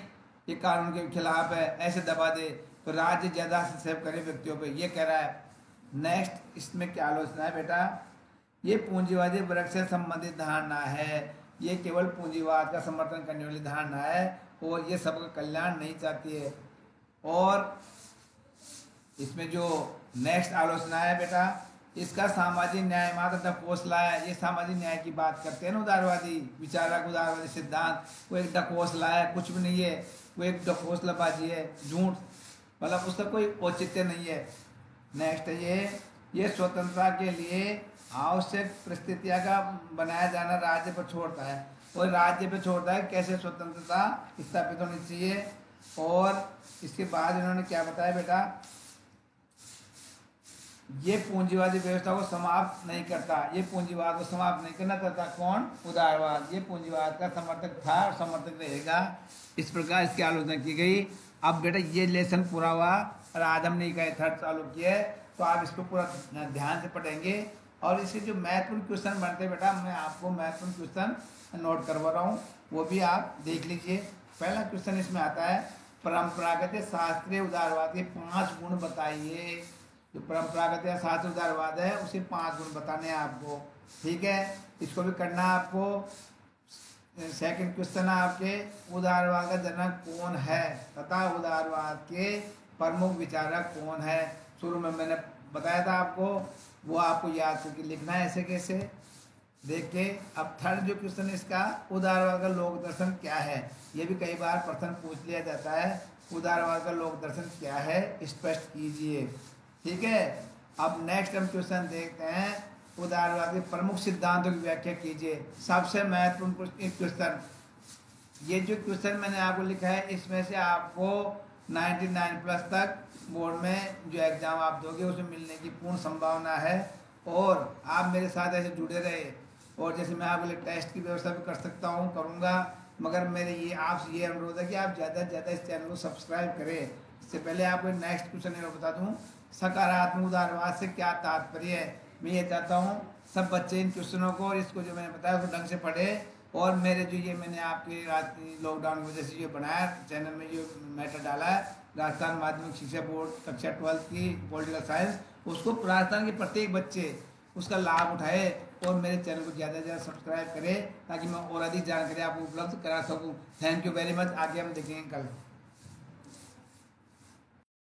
ये कानून के खिलाफ है, ऐसे दबा दे तो राज्य ज्यादा हस्तक्षेप करे व्यक्तियों पे, ये कह रहा है। नेक्स्ट इसमें क्या आलोचना है बेटा, ये पूंजीवादी वर्ग से संबंधित धारणा है, ये केवल पूंजीवाद का समर्थन करने वाली धारणा है और ये सबका कल्याण नहीं चाहती है। और इसमें जो नेक्स्ट आलोचना है बेटा, इसका सामाजिक न्याय मात्र डकोसला है। ये सामाजिक न्याय की बात करते हैं ना उदारवादी विचारक, उदारवादी सिद्धांत, वो एक डकोसला है, कुछ भी नहीं है, वो एक डकोसलाबाजी है, झूठ, मतलब उसका कोई औचित्य नहीं है। नेक्स्ट है ये स्वतंत्रता के लिए आवश्यक परिस्थितियां का बनाया जाना राज्य पर छोड़ता है, और राज्य पे छोड़ता है कैसे स्वतंत्रता स्थापित होनी चाहिए। और इसके बाद इन्होंने क्या बताया बेटा, ये पूंजीवादी व्यवस्था को समाप्त नहीं करता, ये पूंजीवाद को समाप्त नहीं करना चाहता कौन, उदारवाद, ये पूंजीवाद का समर्थक था और समर्थक रहेगा। इस प्रकार इसकी आलोचना की गई। अब बेटा ये लेसन पूरा हुआ और आज हमने इकाई थर्ड चालू किया है, तो आप इसको पूरा ध्यान से पढ़ेंगे। और इसके जो महत्वपूर्ण क्वेश्चन बनते हैं बेटा, मैं आपको महत्वपूर्ण क्वेश्चन नोट करवा रहा हूँ, वो भी आप देख लीजिए। पहला क्वेश्चन इसमें आता है, परंपरागत शास्त्रीय उदारवाद के 5 गुण बताइए। जो परंपरागत या शास्त्रीय उदारवाद है उसे 5 गुण बताने हैं आपको, ठीक है, इसको भी करना है आपको। सेकंड क्वेश्चन है आपके, उदारवाद का जनक कौन है तथा उदारवाद के प्रमुख विचारक कौन है। शुरू में मैंने बताया था आपको, वो आपको याद करके लिखना है ऐसे कैसे देख के। अब थर्ड जो क्वेश्चन इसका, उदारवाद का लोक दर्शन क्या है, ये भी कई बार प्रश्न पूछ लिया जाता है, उदारवाद का लोक दर्शन क्या है स्पष्ट कीजिए, ठीक है। अब नेक्स्ट हम क्वेश्चन देखते हैं, उदारवाद के प्रमुख सिद्धांतों की व्याख्या कीजिए। सबसे महत्वपूर्ण क्वेश्चन, ये जो क्वेश्चन मैंने आपको लिखा है इसमें से आपको 99+ तक बोर्ड में जो एग्जाम आप दोगे उसमें मिलने की पूर्ण संभावना है। और आप मेरे साथ ऐसे जुड़े रहे, और जैसे मैं आपके लिए टेस्ट की व्यवस्था भी कर सकता हूँ, करूँगा, मगर मेरे ये आपसे ये अनुरोध है कि आप ज़्यादा से ज़्यादा इस चैनल को सब्सक्राइब करें। इससे पहले आपको नेक्स्ट क्वेश्चन मैं बता दूँ, सकारात्मक उदारवाद से क्या तात्पर्य है। मैं ये चाहता हूँ सब बच्चे इन क्वेश्चनों को और इसको जो मैंने बताया उसको ढंग से पढ़े, और मेरे जो ये मैंने आपके लॉकडाउन की वजह से जो बनाया चैनल में जो मैटर डाला है, राजस्थान माध्यमिक शिक्षा बोर्ड कक्षा 12 की पॉलिटिकल साइंस, उसको राजस्थान के प्रत्येक बच्चे उसका लाभ उठाए और मेरे चैनल को ज़्यादा से ज़्यादा सब्सक्राइब करें ताकि मैं और अधिक जानकारी आपको उपलब्ध करा सकूँ। Thank you very much. आगे हम देखेंगे कल।